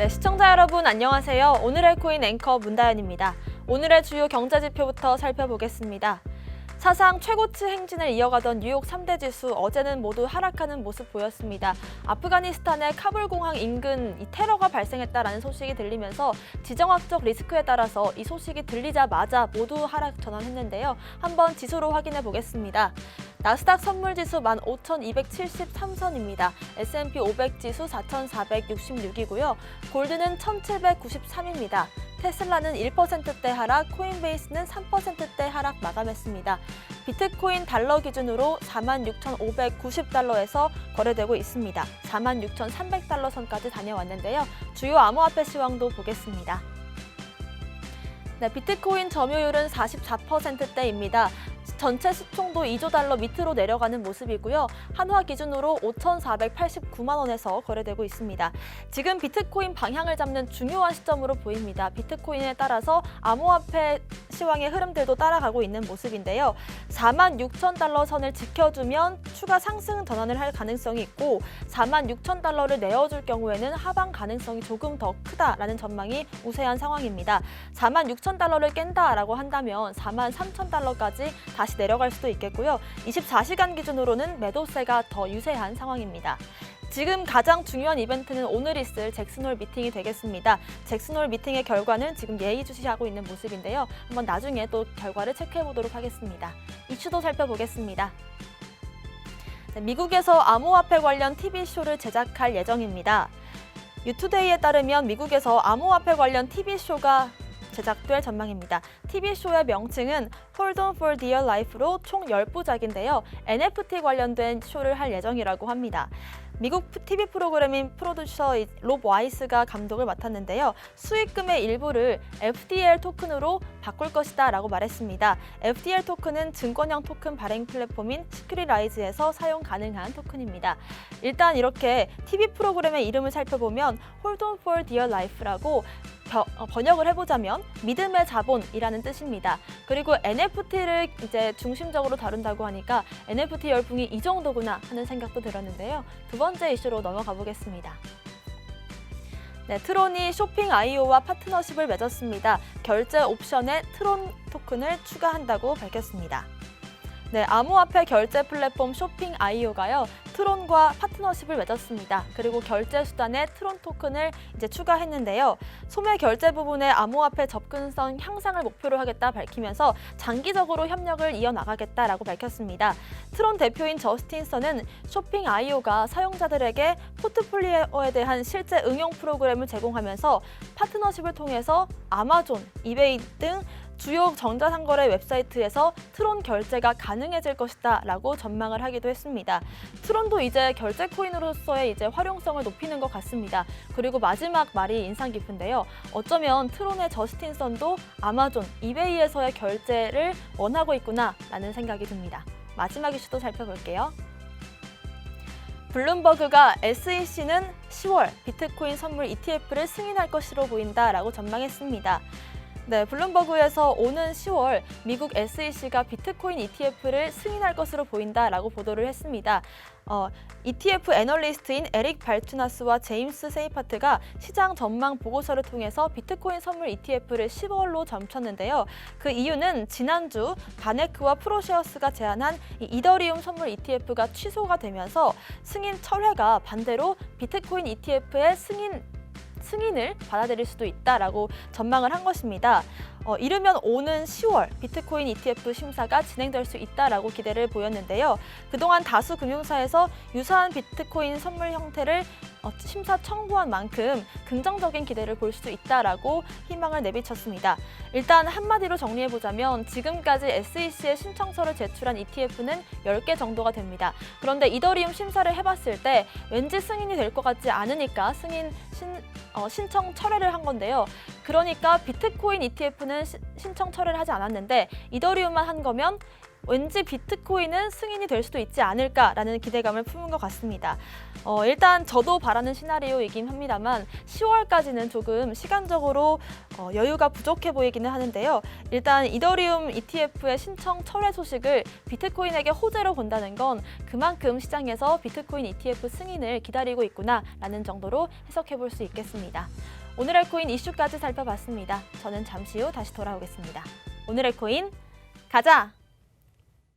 네, 시청자 여러분 안녕하세요. 오늘의 코인 앵커 문다연입니다. 오늘의 주요 경제 지표부터 살펴보겠습니다. 사상 최고치 행진을 이어가던 뉴욕 3대 지수 어제는 모두 하락하는 모습 보였습니다. 아프가니스탄의 카불 공항 인근 테러가 발생했다라는 소식이 들리면서 지정학적 리스크에 따라서 이 소식이 들리자마자 모두 하락 전환했는데요. 한번 지수로 확인해 보겠습니다. 나스닥 선물지수 15,273선입니다. S&P 500 지수 4,466이고요. 골드는 1,793입니다. 테슬라는 1%대 하락, 코인베이스는 3%대 하락 마감했습니다. 비트코인 달러 기준으로 46,590달러에서 거래되고 있습니다. 46,300달러 선까지 다녀왔는데요. 주요 암호화폐 시황도 보겠습니다. 네, 비트코인 점유율은 44%대입니다. 전체 시총도 2조 달러 밑으로 내려가는 모습이고요. 한화 기준으로 5,489만 원에서 거래되고 있습니다. 지금 비트코인 방향을 잡는 중요한 시점으로 보입니다. 비트코인에 따라서 암호화폐 시황의 흐름들도 따라가고 있는 모습인데요. 46,000달러 선을 지켜주면 추가 상승 전환을 할 가능성이 있고 46,000달러를 내어줄 경우에는 하방 가능성이 조금 더 크다라는 전망이 우세한 상황입니다. 46,000달러를 깬다라고 한다면 43,000달러까지 다시 내려갈 수도 있겠고요. 24시간 기준으로는 매도세가 더 유세한 상황입니다. 지금 가장 중요한 이벤트는 오늘 있을 잭슨홀 미팅이 되겠습니다. 잭슨홀 미팅의 결과는 지금 예의주시하고 있는 모습인데요. 한번 나중에 또 결과를 체크해 보도록 하겠습니다. 이슈도 살펴보겠습니다. 네, 미국에서 암호화폐 관련 TV쇼를 제작할 예정입니다. 유투데이에 따르면 미국에서 암호화폐 관련 TV쇼가 제작될 전망입니다. TV쇼의 명칭은 Hold on for Dear Life로 총 10부작인데요. NFT 관련된 쇼를 할 예정이라고 합니다. 미국 TV 프로그램인 프로듀서 롭 와이스가 감독을 맡았는데요. 수익금의 일부를 FDL 토큰으로 바꿀 것이다 라고 말했습니다. FDL 토큰은 증권형 토큰 발행 플랫폼인 시큐리라이즈에서 사용 가능한 토큰입니다. 일단 이렇게 TV 프로그램의 이름을 살펴보면 Hold on for Dear Life라고 번역을 해보자면 믿음의 자본이라는 뜻입니다. 그리고 NFT를 이제 중심적으로 다룬다고 하니까 NFT 열풍이 이 정도구나 하는 생각도 들었는데요. 두 번째 이슈로 넘어가 보겠습니다. 네, 트론이 쇼핑 IO와 파트너십을 맺었습니다. 결제 옵션에 트론 토큰을 추가한다고 밝혔습니다. 네, 암호화폐 결제 플랫폼 쇼핑 IO가요. 트론과 파트너십을 맺었습니다. 그리고 결제 수단에 트론 토큰을 이제 추가했는데요. 소매 결제 부분에 암호화폐 접근성 향상을 목표로 하겠다 밝히면서 장기적으로 협력을 이어나가겠다라고 밝혔습니다. 트론 대표인 저스틴 선은 쇼핑 IO가 사용자들에게 포트폴리오에 대한 실제 응용 프로그램을 제공하면서 파트너십을 통해서 아마존, 이베이 등 주요 전자상거래 웹사이트에서 트론 결제가 가능해질 것이다 라고 전망을 하기도 했습니다. 트론도 이제 결제 코인으로서의 이제 활용성을 높이는 것 같습니다. 그리고 마지막 말이 인상 깊은데요. 어쩌면 트론의 저스틴 선도 아마존, 이베이에서의 결제를 원하고 있구나 라는 생각이 듭니다. 마지막 이슈도 살펴볼게요. 블룸버그가 SEC는 10월 비트코인 선물 ETF를 승인할 것으로 보인다라고 전망했습니다. 네, 블룸버그에서 오는 10월 미국 SEC가 비트코인 ETF를 승인할 것으로 보인다라고 보도를 했습니다. ETF 애널리스트인 에릭 발투나스와 제임스 세이파트가 시장 전망 보고서를 통해서 비트코인 선물 ETF를 10월로 점쳤는데요. 그 이유는 지난주 바네크와 프로셰어스가 제안한 이더리움 선물 ETF가 취소가 되면서 승인 철회가 반대로 비트코인 ETF의 승인을 받아들일 수도 있다라고 전망을 한 것입니다. 이르면 오는 10월 비트코인 ETF 심사가 진행될 수 있다라고 기대를 보였는데요. 그동안 다수 금융사에서 유사한 비트코인 선물 형태를 심사 청구한 만큼 긍정적인 기대를 볼 수 있다라고 희망을 내비쳤습니다. 일단 한마디로 정리해보자면 지금까지 SEC에 신청서를 제출한 ETF는 10개 정도가 됩니다. 그런데 이더리움 심사를 해봤을 때 왠지 승인이 될 것 같지 않으니까 신청 철회를 한 건데요. 그러니까 비트코인 ETF는 신청 철회를 하지 않았는데 이더리움만 한 거면 왠지 비트코인은 승인이 될 수도 있지 않을까라는 기대감을 품은 것 같습니다. 일단 저도 바라는 시나리오이긴 합니다만 10월까지는 조금 시간적으로 여유가 부족해 보이기는 하는데요. 일단 이더리움 ETF의 신청 철회 소식을 비트코인에게 호재로 본다는 건 그만큼 시장에서 비트코인 ETF 승인을 기다리고 있구나라는 정도로 해석해 볼 수 있겠습니다. 오늘의 코인 이슈까지 살펴봤습니다. 저는 잠시 후 다시 돌아오겠습니다. 오늘의 코인 가자!